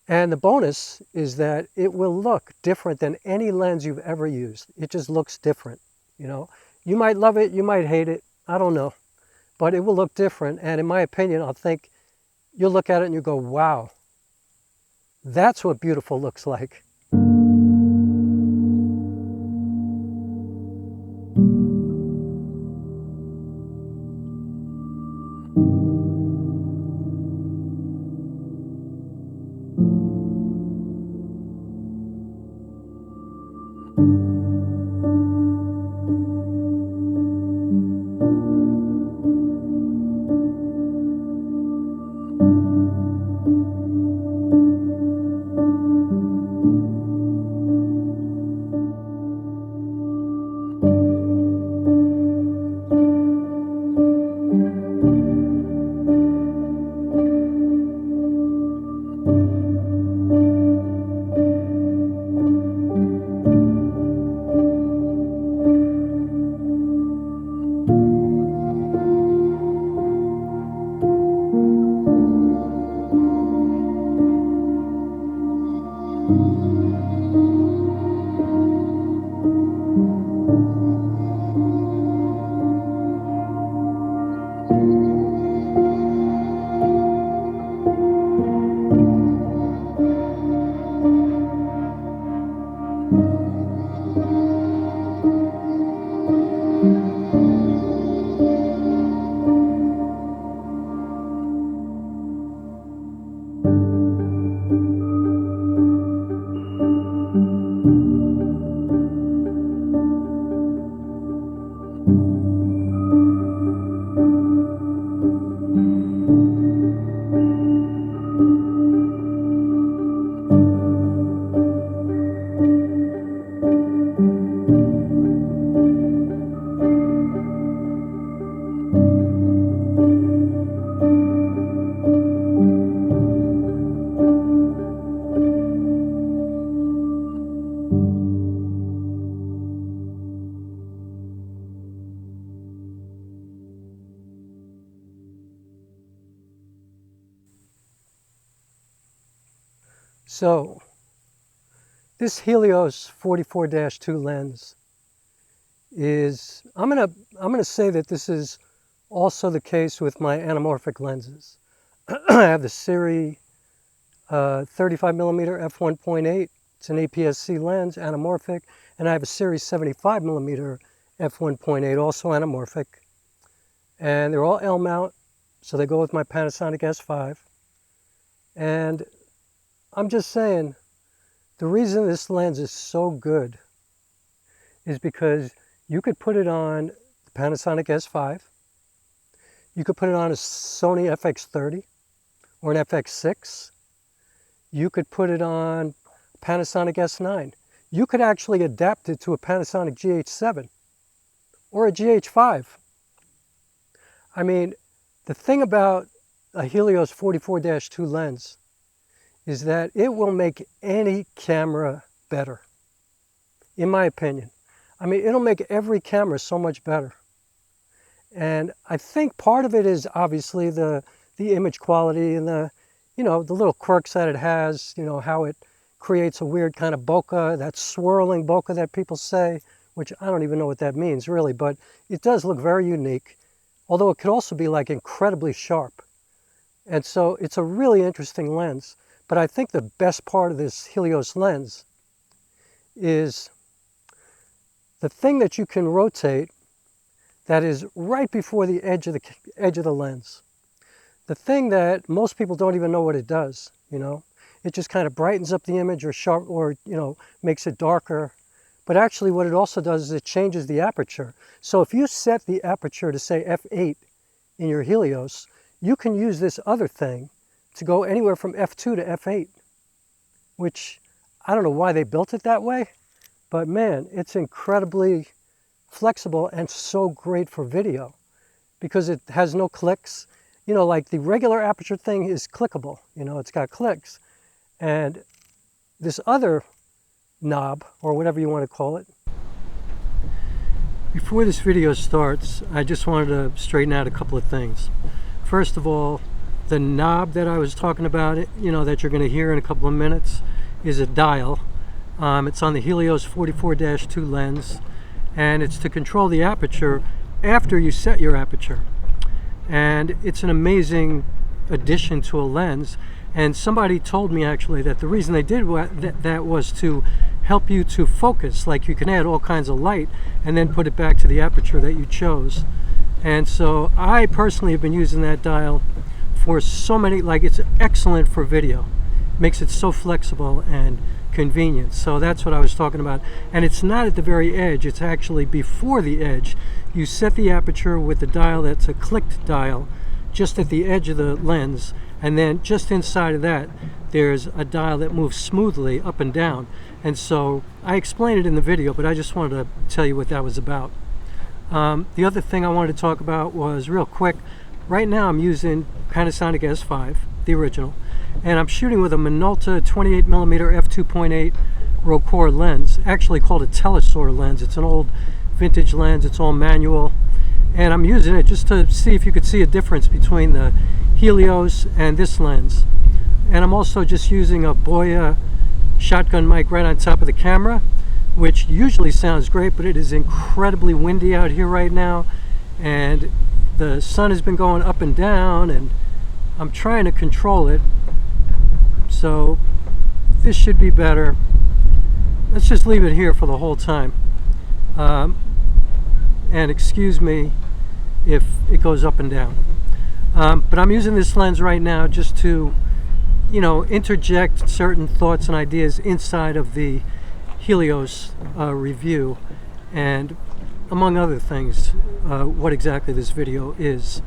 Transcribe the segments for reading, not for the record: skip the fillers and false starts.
And the bonus is that it will look different than any lens you've ever used. It just looks different, you know. You might love it, you might hate it, I don't know. But it will look different, and in my opinion, I'll think you'll look at it and you go, wow, that's what beautiful looks like. So this Helios 44-2 lens is, I'm gonna say that this is also the case with my anamorphic lenses. I have the Siri 35mm f1.8. It's an APS-C lens, anamorphic, and I have a Siri 75mm f1.8, also anamorphic. And they're all L mount, so they go with my Panasonic S5. And I'm just saying, the reason this lens is so good is because you could put it on the Panasonic S5, you could put it on a Sony FX30 or an FX6, you could put it on Panasonic S9. You could actually adapt it to a Panasonic GH7 or a GH5. I mean, the thing about a Helios 44-2 lens is that it will make any camera better, in my opinion. I mean, it'll make every camera so much better. And I think part of it is obviously the image quality and the little quirks that it has, how it creates a weird kind of bokeh, that swirling bokeh that people say, which I don't even know what that means really, but it does look very unique, although it could also be like incredibly sharp. And so it's a really interesting lens. But I think the best part of this Helios lens is the thing that you can rotate that is right before the edge of the lens. The thing that most people don't even know what it does, It just kind of brightens up the image or makes it darker. But actually what it also does is it changes the aperture. So if you set the aperture to say f8 in your Helios, you can use this other thing to go anywhere from f2 to f8, which I don't know why they built it that way, but man, it's incredibly flexible and so great for video because it has no clicks. Like the regular aperture thing is clickable, it's got clicks. And this other knob, or whatever you want to call it. Before this video starts, I just wanted to straighten out a couple of things. First of all, The knob that I was talking about, that you're going to hear in a couple of minutes, is a dial. It's on the Helios 44-2 lens, and it's to control the aperture after you set your aperture. And it's an amazing addition to a lens. And somebody told me actually that the reason they did that was to help you to focus. Like you can add all kinds of light and then put it back to the aperture that you chose. And so I personally have been using that dial for so many, like it's excellent for video. Makes it so flexible and convenient. So that's what I was talking about. And it's not at the very edge, it's actually before the edge. You set the aperture with the dial that's a clicked dial just at the edge of the lens, and then just inside of that there's a dial that moves smoothly up and down. And so I explained it in the video, but I just wanted to tell you what that was about. The other thing I wanted to talk about was real quick. Right now I'm using Panasonic S5, the original, and I'm shooting with a Minolta 28mm f2.8 Rocore lens, actually called a Telesur lens. It's an old vintage lens, it's all manual, and I'm using it just to see if you could see a difference between the Helios and this lens. And I'm also just using a Bokeh shotgun mic right on top of the camera, which usually sounds great, but it is incredibly windy out here right now, and the sun has been going up and down, and I'm trying to control it. So this should be better. Let's just leave it here for the whole time. And excuse me if it goes up and down. But I'm using this lens right now just to, interject certain thoughts and ideas inside of the Helios review, and among other things, what exactly this video is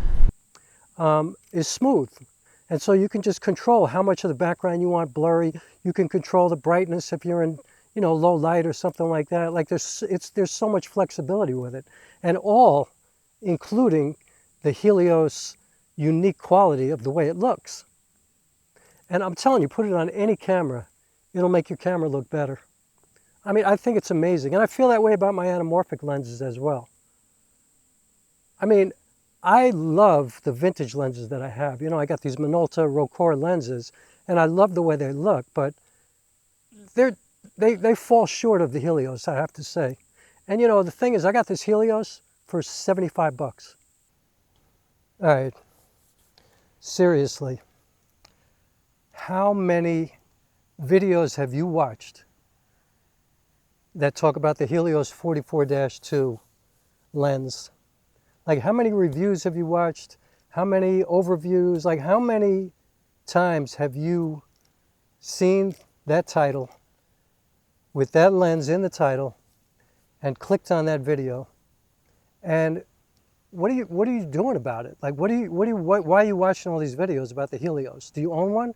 smooth. And so you can just control how much of the background you want blurry. You can control the brightness if you're in, low light or something like that. Like there's so much flexibility with it, and all including the Helios unique quality of the way it looks. And I'm telling you, put it on any camera, it'll make your camera look better. I mean, I think it's amazing. And I feel that way about my anamorphic lenses as well. I mean, I love the vintage lenses that I have. I got these Minolta Rocore lenses, and I love the way they look, but they fall short of the Helios, I have to say. And the thing is, I got this Helios for 75 bucks. All right, seriously, how many videos have you watched that talk about the Helios 44-2 lens? Like, how many reviews have you watched? How many overviews? Like, how many times have you seen that title with that lens in the title and clicked on that video? And what are you doing about it? Like, why are you watching all these videos about the Helios? Do you own one?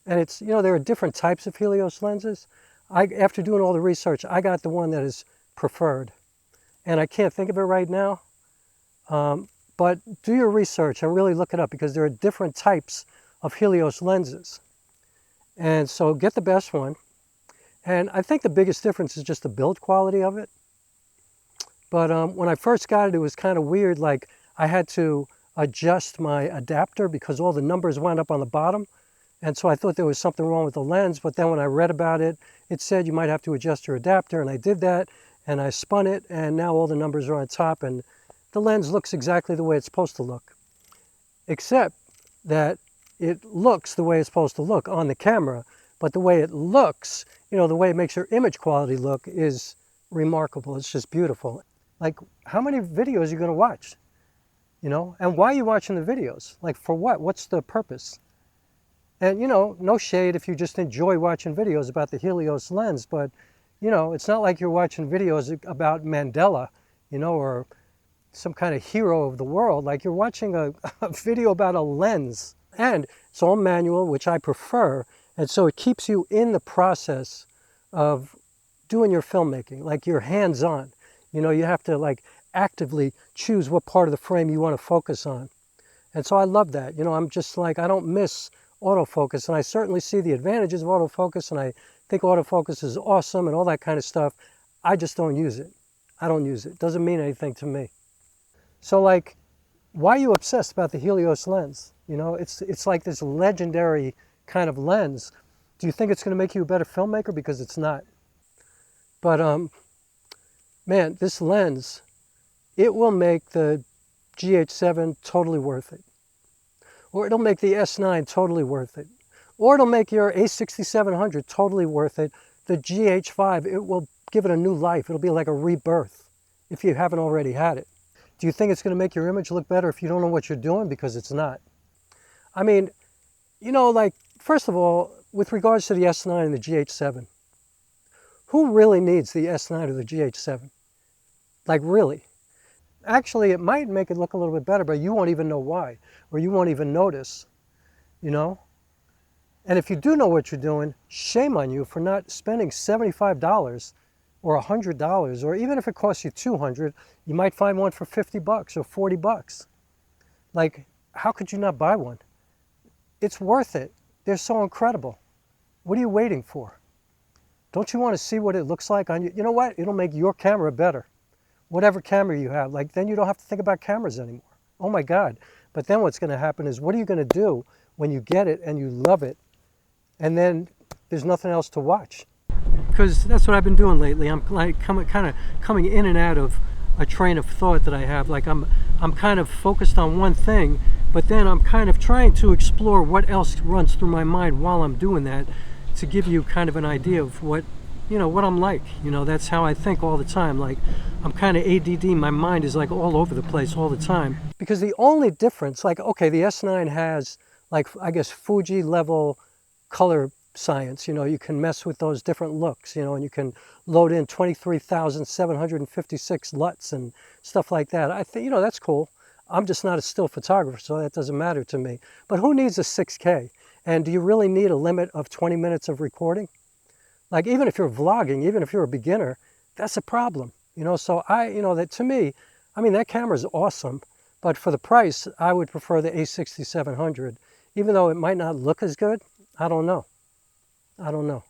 And it's, there are different types of Helios lenses. After doing all the research, I got the one that is preferred. And I can't think of it right now. But do your research and really look it up, because there are different types of Helios lenses. And so get the best one. And I think the biggest difference is just the build quality of it. But when I first got it, it was kind of weird. Like, I had to adjust my adapter because all the numbers wound up on the bottom. And so I thought there was something wrong with the lens. But then when I read about it, it said you might have to adjust your adapter. And I did that, and I spun it, and now all the numbers are on top, and the lens looks exactly the way it's supposed to look. Except that it looks the way it's supposed to look on the camera, but the way it looks, the way it makes your image quality look is remarkable. It's just beautiful. Like, how many videos are you going to watch? And why are you watching the videos? Like, for what? What's the purpose? And, no shade if you just enjoy watching videos about the Helios lens, but, it's not like you're watching videos about Mandela, or some kind of hero of the world. Like, you're watching a video about a lens. And it's all manual, which I prefer. And so it keeps you in the process of doing your filmmaking. Like, you're hands-on. You have to, like, actively choose what part of the frame you want to focus on. And so I love that. I'm just like, I don't miss autofocus. And I certainly see the advantages of autofocus, and I think autofocus is awesome and all that kind of stuff. I just don't use it. I don't use it. It doesn't mean anything to me. So, like, why are you obsessed about the Helios lens? You know, it's like this legendary kind of lens. Do you think it's going to make you a better filmmaker? Because it's not. But man, this lens, it will make the GH7 totally worth it. Or it'll make the S9 totally worth it. Or it'll make your A6700 totally worth it. The GH5, it will give it a new life. It'll be like a rebirth if you haven't already had it. Do you think it's going to make your image look better if you don't know what you're doing? Because it's not. I mean, you know, like, first of all, with regards to the S9 and the GH7, who really needs the S9 or the GH7? Like, really? Actually, it might make it look a little bit better, but you won't even know why, or you won't even notice, you know? And if you do know what you're doing, shame on you for not spending $75 or $100, or even if it costs you $200, you might find one for 50 bucks or 40 bucks. Like, how could you not buy one? It's worth it. They're so incredible. What are you waiting for? Don't you want to see what it looks like on you? You know what? It'll make your camera better. Whatever camera you have, like, then you don't have to think about cameras anymore. Oh my God. But then what's going to happen is, what are you going to do when you get it and you love it, and then there's nothing else to watch? Because that's what I've been doing lately. I'm like kind of coming in and out of a train of thought that I have. Like I'm kind of focused on one thing, but then I'm kind of trying to explore what else runs through my mind while I'm doing that, to give you kind of an idea of what, you know, what I'm like. You know, that's how I think all the time. Like, I'm kind of ADD. My mind is like all over the place all the time. Because the only difference, like, okay, the S9 has, like, I guess, Fuji level color science. You know, you can mess with those different looks, you know, and you can load in 23,756 LUTs and stuff like that. I think, you know, that's cool. I'm just not a still photographer, so that doesn't matter to me. But who needs a 6K? And do you really need a limit of 20 minutes of recording? Like, even if you're vlogging, even if you're a beginner, that's a problem. You know, so you know, that to me, I mean, that camera is awesome, but for the price, I would prefer the A6700. Even though it might not look as good, I don't know. I don't know.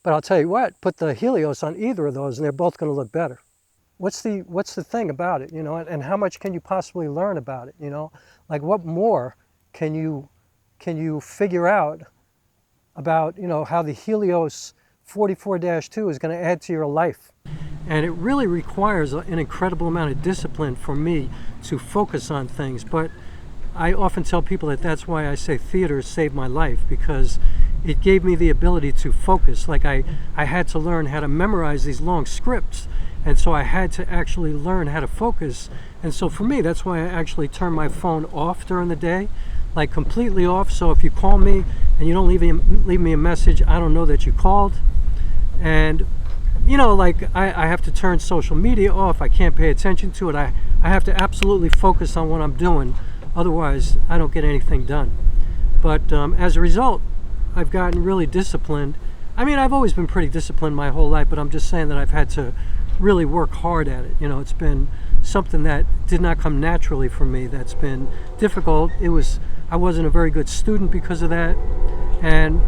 But I'll tell you what, put the Helios on either of those and they're both going to look better. What's the thing about it, you know, and how much can you possibly learn about it, you know? Like, what more can you figure out about, you know, how the Helios 44-2 is going to add to your life? And it really requires an incredible amount of discipline for me to focus on things. But I often tell people that that's why I say theater saved my life, because it gave me the ability to focus. Like, I had to learn how to memorize these long scripts, and so I had to actually learn how to focus. And so for me, that's why I actually turn my phone off during the day, like completely off. So if you call me and you don't leave me a message, I don't know that you called. And you know, like, I have to turn social media off. I can't pay attention to it. I have to absolutely focus on what I'm doing. Otherwise, I don't get anything done. But as a result, I've gotten really disciplined. I mean, I've always been pretty disciplined my whole life, but I'm just saying that I've had to really work hard at it. You know, it's been something that did not come naturally for me. That's been difficult. I wasn't a very good student because of that. And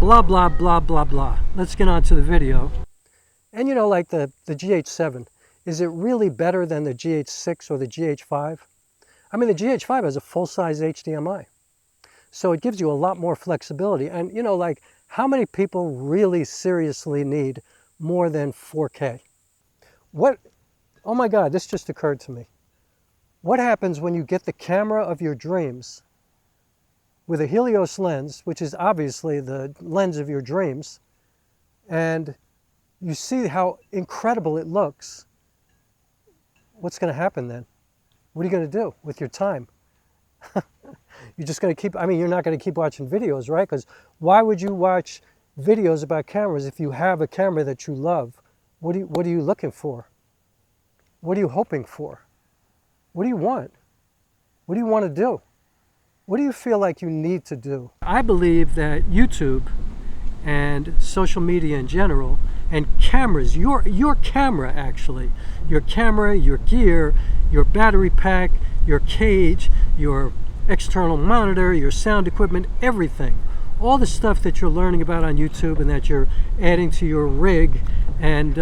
blah, blah, blah, blah, blah. Let's get on to the video. And you know, like the GH7, is it really better than the GH6 or the GH5? I mean, the GH5 has a full-size HDMI. So it gives you a lot more flexibility. And you know, like, how many people really seriously need more than 4K? Oh my God, this just occurred to me. What happens when you get the camera of your dreams with a Helios lens, which is obviously the lens of your dreams, and you see how incredible it looks? What's going to happen then? What are you going to do with your time? You're just going to keep, I mean, you're not going to keep watching videos, right? Because why would you watch videos about cameras if you have a camera that you love? What are you looking for? What are you hoping for? What do you want? What do you want to do? What do you feel like you need to do? I believe that YouTube and social media in general, and cameras, your camera actually, your camera, your gear, your battery pack, your cage, your external monitor, your sound equipment, everything, all the stuff that you're learning about on YouTube and that you're adding to your rig and,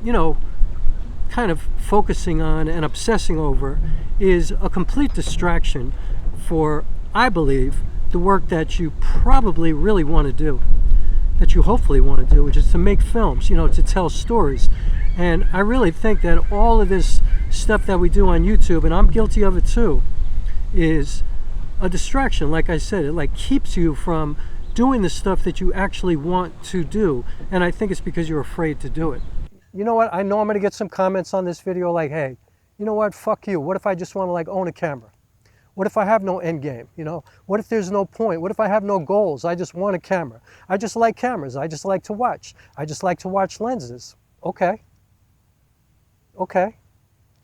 you know, kind of focusing on and obsessing over, is a complete distraction for I believe, the work that you probably really want to do, that you hopefully want to do, which is to make films, you know, to tell stories. And I really think that all of this stuff that we do on YouTube, and I'm guilty of it too, is a distraction. Like I said, it like keeps you from doing the stuff that you actually want to do. And I think it's because you're afraid to do it. You know what? I know I'm going to get some comments on this video like, hey, you know what? Fuck you. What if I just want to like own a camera? What if I have no end game? You know, what if there's no point? What if I have no goals? I just want a camera. I just like cameras. I just like to watch. I just like to watch lenses. Okay. Okay.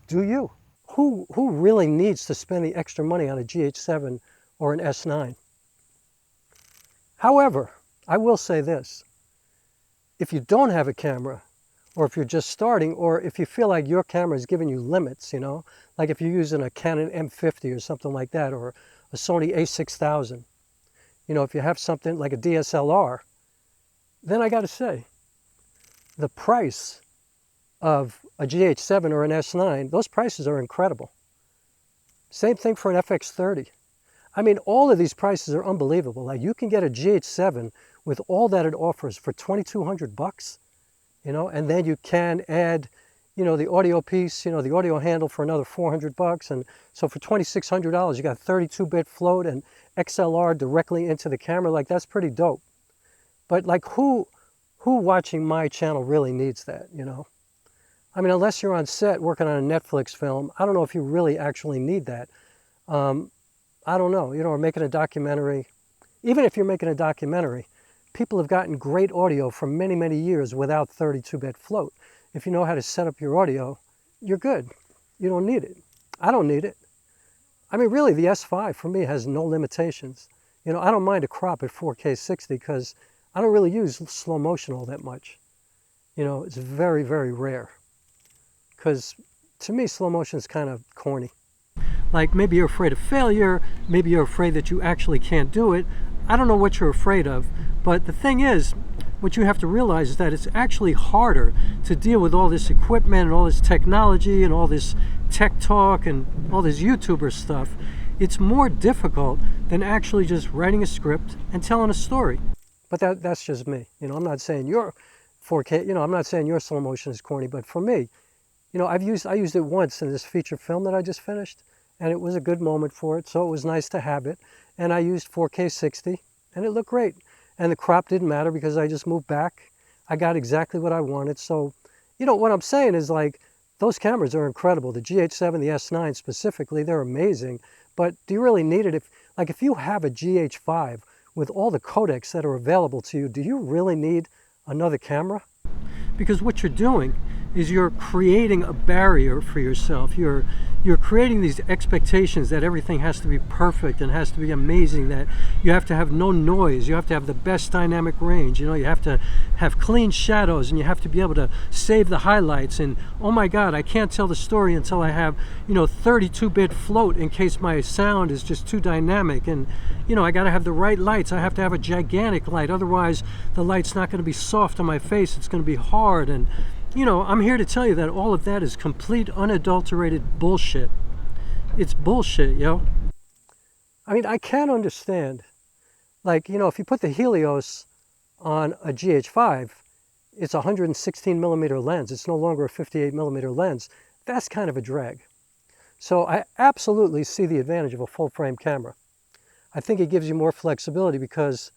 Do you? Who really needs to spend the extra money on a GH7 or an S9? However, I will say this. If you don't have a camera, or if you're just starting, or if you feel like your camera is giving you limits, you know, like if you're using a Canon M50 or something like that, or a Sony a6000, you know, if you have something like a DSLR, then I got to say, the price of a GH7 or an S9, those prices are incredible. Same thing for an FX30. I mean, all of these prices are unbelievable. Like you can get a GH7 with all that it offers for $2,200, you know, and then you can add, you know, the audio piece, you know, the audio handle for another $400. And so for $2,600, you got 32-bit float and XLR directly into the camera. Like that's pretty dope. But like who watching my channel really needs that, you know? I mean, unless you're on set working on a Netflix film, I don't know if you really actually need that. I don't know, you know, or making a documentary. Even if you're making a documentary, people have gotten great audio for many, many years without 32-bit float. If you know how to set up your audio, you're good. You don't need it. I don't need it. I mean, really, the S5 for me has no limitations. You know, I don't mind a crop at 4K 60 because I don't really use slow motion all that much. You know, it's very, very rare. Because to me, slow motion is kind of corny. Like maybe you're afraid of failure, maybe you're afraid that you actually can't do it. I don't know what you're afraid of, but the thing is, what you have to realize is that it's actually harder to deal with all this equipment and all this technology and all this tech talk and all this YouTuber stuff. It's more difficult than actually just writing a script and telling a story. But that's just me. You know, I'm not saying your 4K, you know, I'm not saying your slow motion is corny, but for me, you know, I used it once in this feature film that I just finished, and it was a good moment for it, so it was nice to have it. And I used 4K 60, and it looked great. And the crop didn't matter because I just moved back. I got exactly what I wanted. So, you know, what I'm saying is like, those cameras are incredible. The GH7, the S9 specifically, they're amazing. But do you really need it? If you have a GH5 with all the codecs that are available to you, do you really need another camera? Because what you're doing is you're creating a barrier for yourself. You're creating these expectations that everything has to be perfect and has to be amazing, that you have to have no noise, you have to have the best dynamic range, you know, you have to have clean shadows, and you have to be able to save the highlights, and oh my god, I can't tell the story until I have, you know, 32-bit float in case my sound is just too dynamic, and you know, I got to have the right lights. I have to have a gigantic light, otherwise the light's not going to be soft on my face, it's going to be hard. And you know, I'm here to tell you that all of that is complete, unadulterated bullshit. It's bullshit, yo. I mean, I can't understand. Like, you know, if you put the Helios on a GH5, it's a 116 millimeter lens. It's no longer a 58 millimeter lens. That's kind of a drag. So I absolutely see the advantage of a full frame camera. I think it gives you more flexibility because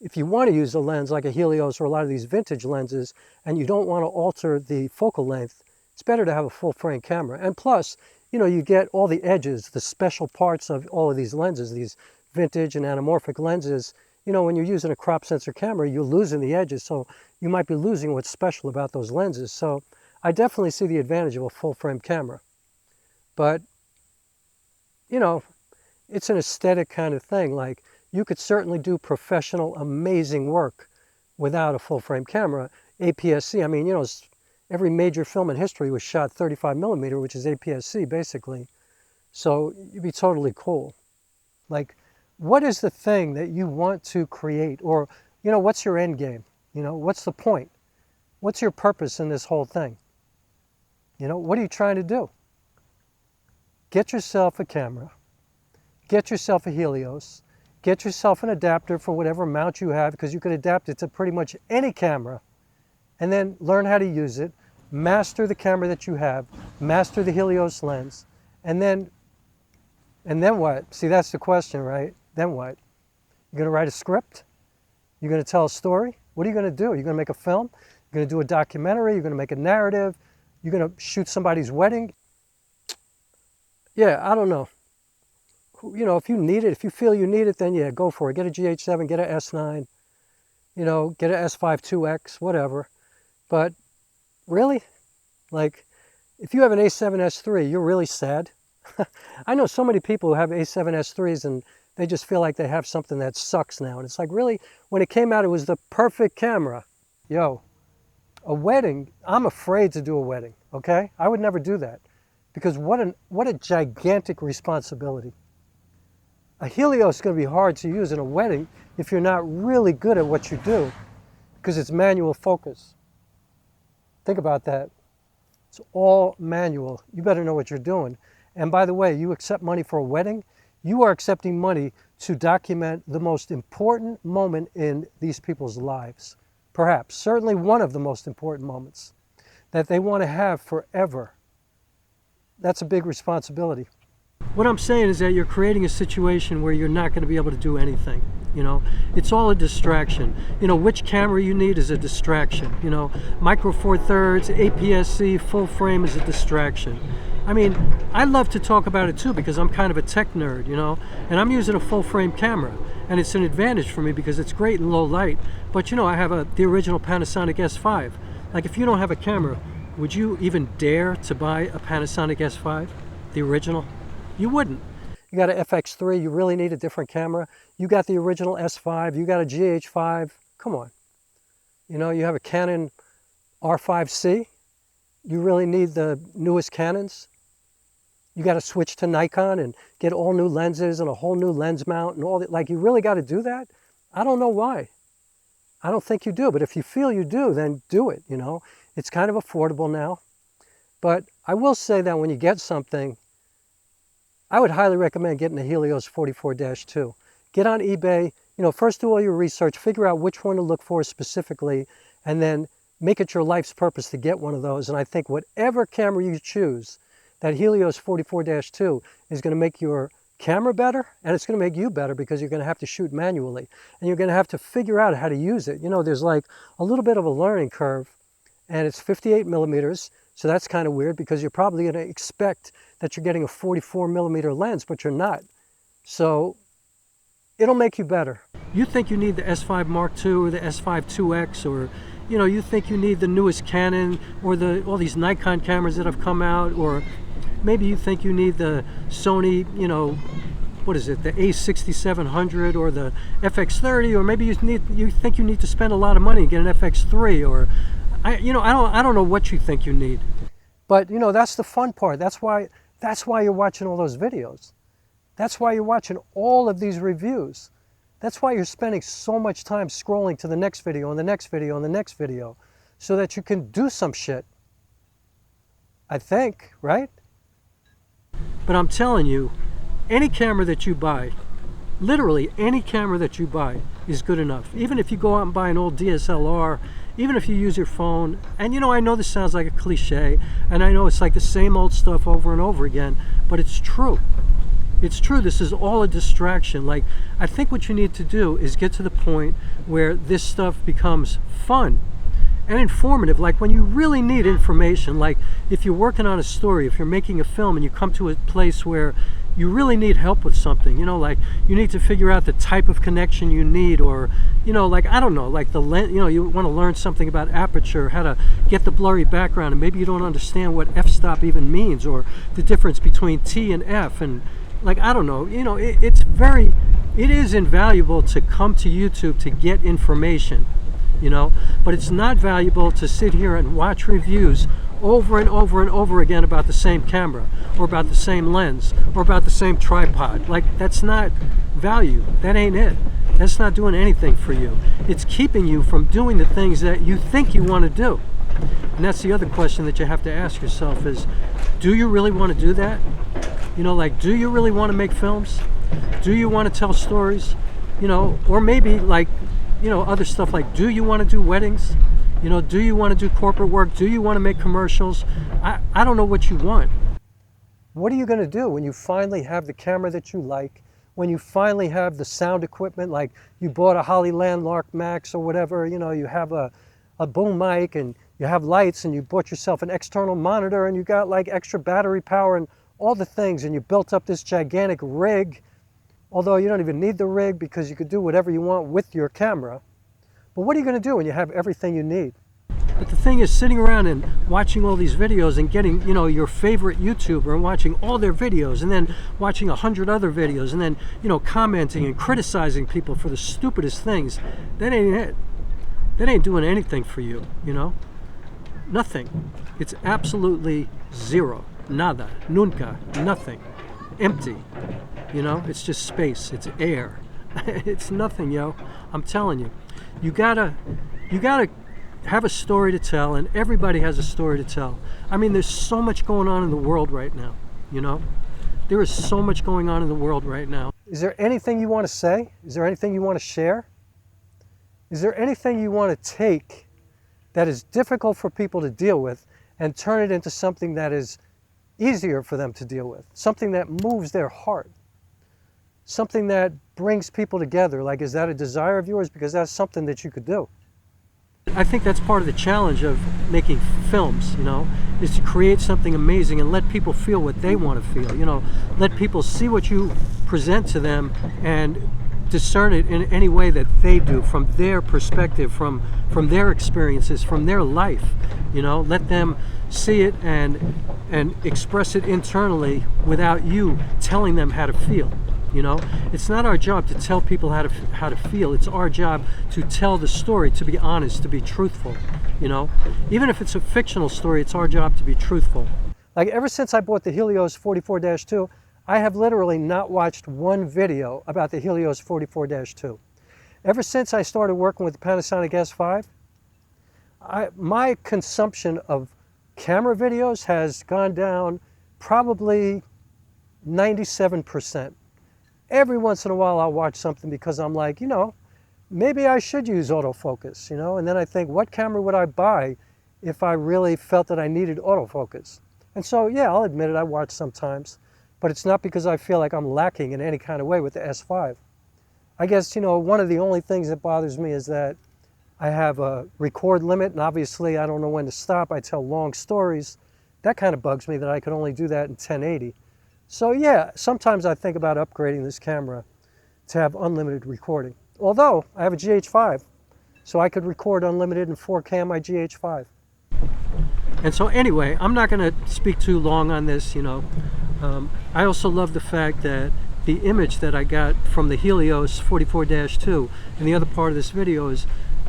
if you want to use a lens like a Helios or a lot of these vintage lenses and you don't want to alter the focal length, it's better to have a full frame camera. And plus, you know, you get all the edges, the special parts of all of these lenses, these vintage and anamorphic lenses. You know, when you're using a crop sensor camera, you're losing the edges, so you might be losing what's special about those lenses. So I definitely see the advantage of a full frame camera. But, you know, it's an aesthetic kind of thing. Like, you could certainly do professional, amazing work without a full-frame camera. APS-C, I mean, you know, every major film in history was shot 35 millimeter, which is APS-C, basically. So you'd be totally cool. Like, what is the thing that you want to create? Or, you know, what's your end game? You know, what's the point? What's your purpose in this whole thing? You know, what are you trying to do? Get yourself a camera. get yourself a Helios, get yourself an adapter for whatever mount you have, because you could adapt it to pretty much any camera, and then learn how to use it, master the camera that you have, master the Helios lens, and then what? See, that's the question, right? Then what? You're going to write a script? You're going to tell a story? What are you going to do? You're going to make a film? You're going to do a documentary? You're going to make a narrative? You're going to shoot somebody's wedding? Yeah, I don't know. You know, if you need it, if you feel you need it, then yeah, go for it. Get a GH7, get an S9, you know, get an S5 2X, whatever. But really, like, if you have an A7 S3, you're really sad. I know so many people who have A7 S3s and they just feel like they have something that sucks now. And it's like, really, when it came out, it was the perfect camera. Yo, a wedding, I'm afraid to do a wedding, okay? I would never do that, because what a gigantic responsibility. A Helios is going to be hard to use in a wedding if you're not really good at what you do, because it's manual focus. Think about that. It's all manual. You better know what you're doing. And by the way, you accept money for a wedding, you are accepting money to document the most important moment in these people's lives. Perhaps, certainly one of the most important moments that they want to have forever. That's a big responsibility. What I'm saying is that you're creating a situation where you're not going to be able to do anything. You know, it's all a distraction. You know, which camera you need is a distraction. You know, micro four thirds, APS-C, full frame is a distraction. I mean, I love to talk about it too, because I'm kind of a tech nerd, you know, and I'm using a full frame camera, and it's an advantage for me because it's great in low light. But you know, I have the original Panasonic S5. Like, if you don't have a camera, would you even dare to buy a Panasonic S5, the original? You wouldn't. You got an FX3, you really need a different camera. You got the original S5, you got a GH5, come on. You know, you have a Canon R5C, you really need the newest Canons. You got to switch to Nikon and get all new lenses and a whole new lens mount and all that. Like, you really got to do that? I don't know why. I don't think you do, but if you feel you do, then do it, you know. It's kind of affordable now. But I will say that when you get something, I would highly recommend getting the Helios 44-2. Get on eBay, you know, first do all your research, figure out which one to look for specifically, and then make it your life's purpose to get one of those. And I think whatever camera you choose, that Helios 44-2 is going to make your camera better, and it's going to make you better, because you're going to have to shoot manually, and you're going to have to figure out how to use it. You know, there's like a little bit of a learning curve, and it's 58 millimeters, so that's kind of weird, because you're probably going to expect that you're getting a 44 millimeter lens, but you're not. So it'll make you better. You think you need the S5 Mark II or the S5 2X, or you know, you think you need the newest Canon or all these Nikon cameras that have come out, or maybe you think you need the Sony, you know, what is it, the A6700 or the FX30, or maybe you think you need to spend a lot of money and get an FX3, or I don't know what you think you need. But you know, that's the fun part. That's why you're watching all those videos. That's why you're watching all of these reviews. That's why you're spending so much time scrolling to the next video and the next video and the next video, so that you can do some shit. I think, right? But I'm telling you, any camera that you buy, literally any camera that you buy, is good enough. Even if you go out and buy an old DSLR, even if you use your phone, and you know, I know this sounds like a cliche, and I know it's like the same old stuff over and over again, but it's true. It's true. This is all a distraction. Like, I think what you need to do is get to the point where this stuff becomes fun and informative. Like, when you really need information, like if you're working on a story, if you're making a film and you come to a place where you really need help with something, you know, like you need to figure out the type of connection you need, or, you know, like, I don't know, like the lens, you know, you want to learn something about aperture, how to get the blurry background, and maybe you don't understand what f-stop even means, or the difference between T and F, and like, I don't know, you know, it is invaluable to come to YouTube to get information, you know, but it's not valuable to sit here and watch reviews over and over and over again about the same camera, or about the same lens, or about the same tripod. Like, that's not value. That ain't it. That's not doing anything for you. It's keeping you from doing the things that you think you want to do. And that's the other question that you have to ask yourself is, do you really want to do that? You know, like, do you really want to make films? Do you want to tell stories? You know, or maybe like, you know, other stuff like, do you want to do weddings? You know, do you want to do corporate work? Do you want to make commercials? I don't know what you want. What are you going to do when you finally have the camera that you like? When you finally have the sound equipment, like you bought a Holly Landmark Max or whatever, you know, you have a boom mic and you have lights and you bought yourself an external monitor and you got like extra battery power and all the things, and you built up this gigantic rig, although you don't even need the rig because you could do whatever you want with your camera. But what are you going to do when you have everything you need? But the thing is, sitting around and watching all these videos and getting, you know, your favorite YouTuber and watching all their videos and then watching 100 other videos and then, you know, commenting and criticizing people for the stupidest things, that ain't it. That ain't doing anything for you, you know? Nothing. It's absolutely zero. Nada. Nunca. Nothing. Empty. You know? It's just space. It's air. It's nothing, yo. I'm telling you. You gotta have a story to tell, and everybody has a story to tell. I mean, there's so much going on in the world right now, you know? There is so much going on in the world right now. Is there anything you want to say? Is there anything you want to share? Is there anything you want to take that is difficult for people to deal with and turn it into something that is easier for them to deal with? Something that moves their heart? Something that brings people together? Like, is that a desire of yours? Because that's something that you could do. I think that's part of the challenge of making films, you know, is to create something amazing and let people feel what they want to feel, you know, let people see what you present to them and discern it in any way that they do, from their perspective, from their experiences, from their life, you know, let them see it and express it internally without you telling them how to feel. You know, it's not our job to tell people how to feel. It's our job to tell the story, to be honest, to be truthful. You know, even if it's a fictional story, it's our job to be truthful. Like, ever since I bought the Helios 44-2, I have literally not watched one video about the Helios 44-2. Ever since I started working with the Panasonic S5, my consumption of camera videos has gone down probably 97%. Every once in a while I'll watch something because I'm like, you know, maybe I should use autofocus, you know, and then I think, what camera would I buy if I really felt that I needed autofocus? And so, yeah, I'll admit it, I watch sometimes, but it's not because I feel like I'm lacking in any kind of way with the S5. I guess, you know, one of the only things that bothers me is that I have a record limit, and obviously I don't know when to stop. I tell long stories. That kind of bugs me that I could only do that in 1080. So yeah, sometimes I think about upgrading this camera to have unlimited recording. Although I have a GH5, so I could record unlimited in 4K on my GH5. And so anyway, I'm not going to speak too long on this, you know. I also love the fact that the image that I got from the Helios 44-2 in the other part of this video is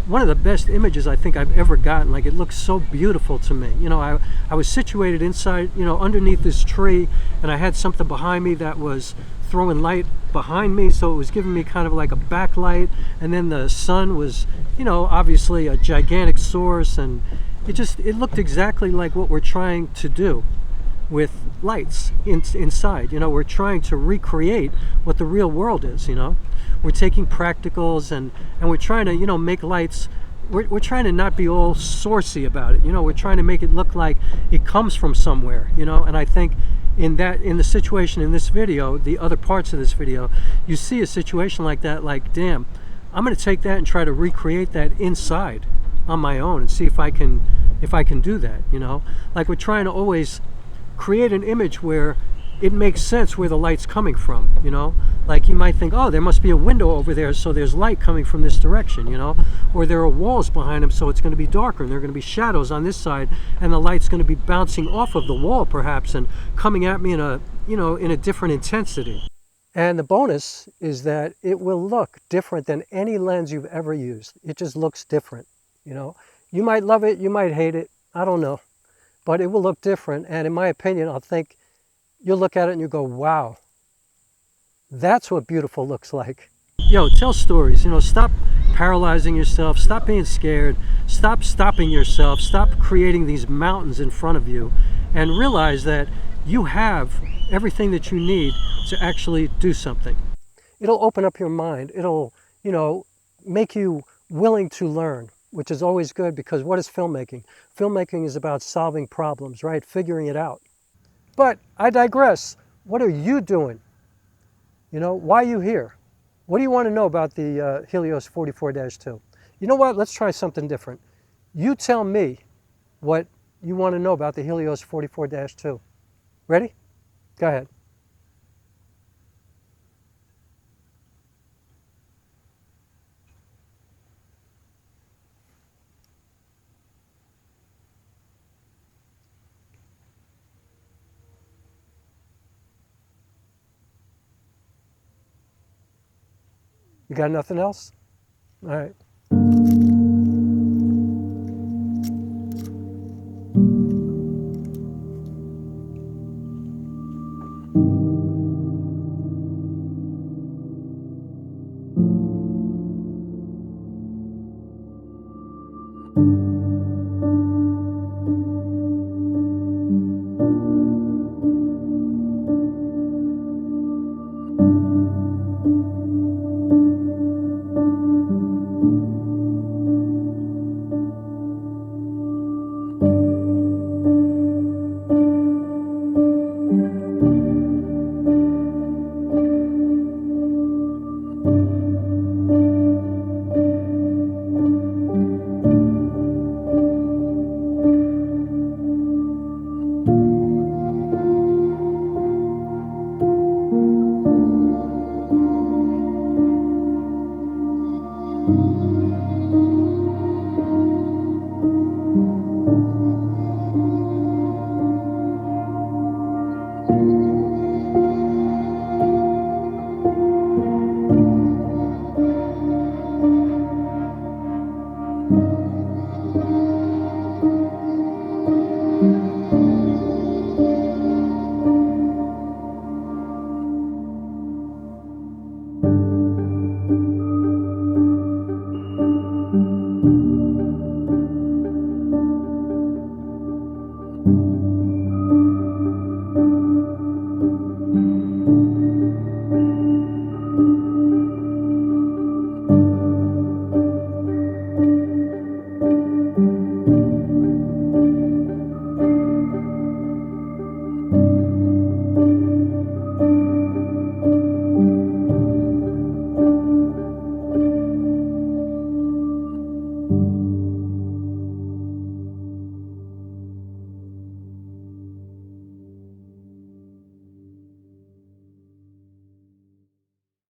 one of the best images I think I've ever gotten. Like, it looks so beautiful to me. You know, I was situated inside, you know, underneath this tree, and I had something behind me that was throwing light behind me, so it was giving me kind of like a backlight, and then the sun was, you know, obviously a gigantic source, and it looked exactly like what we're trying to do with lights inside. You know, we're trying to recreate what the real world is, you know. We're taking practicals and we're trying to, you know, make lights. We're trying to not be all sourcey about it. You know, we're trying to make it look like it comes from somewhere, you know. And I think in the situation in this video, the other parts of this video, you see a situation like that, like, damn, I'm going to take that and try to recreate that inside on my own and see if I can do that, you know. Like, we're trying to always create an image where it makes sense where the light's coming from, you know. Like, you might think, oh, there must be a window over there, so there's light coming from this direction, you know. Or there are walls behind them, so it's going to be darker, and there are going to be shadows on this side, and the light's going to be bouncing off of the wall, perhaps, and coming at me in a, you know, in a different intensity. And the bonus is that it will look different than any lens you've ever used. It just looks different, you know. You might love it, you might hate it, I don't know. But it will look different, and in my opinion, I'll think, you'll look at it and you go, wow, that's what beautiful looks like. Yo, tell stories, you know, stop paralyzing yourself, stop being scared, stop stopping yourself, stop creating these mountains in front of you, and realize that you have everything that you need to actually do something. it'll open up your mind. It'll, you know, make you willing to learn, which is always good, because what is filmmaking? Filmmaking is about solving problems, right? Figuring it out. But I digress. What are you doing? You know, why are you here? What do you want to know about the Helios 44-2? You know what? Let's try something different. You tell me what you want to know about the Helios 44-2. Ready? Go ahead. You got nothing else? All right.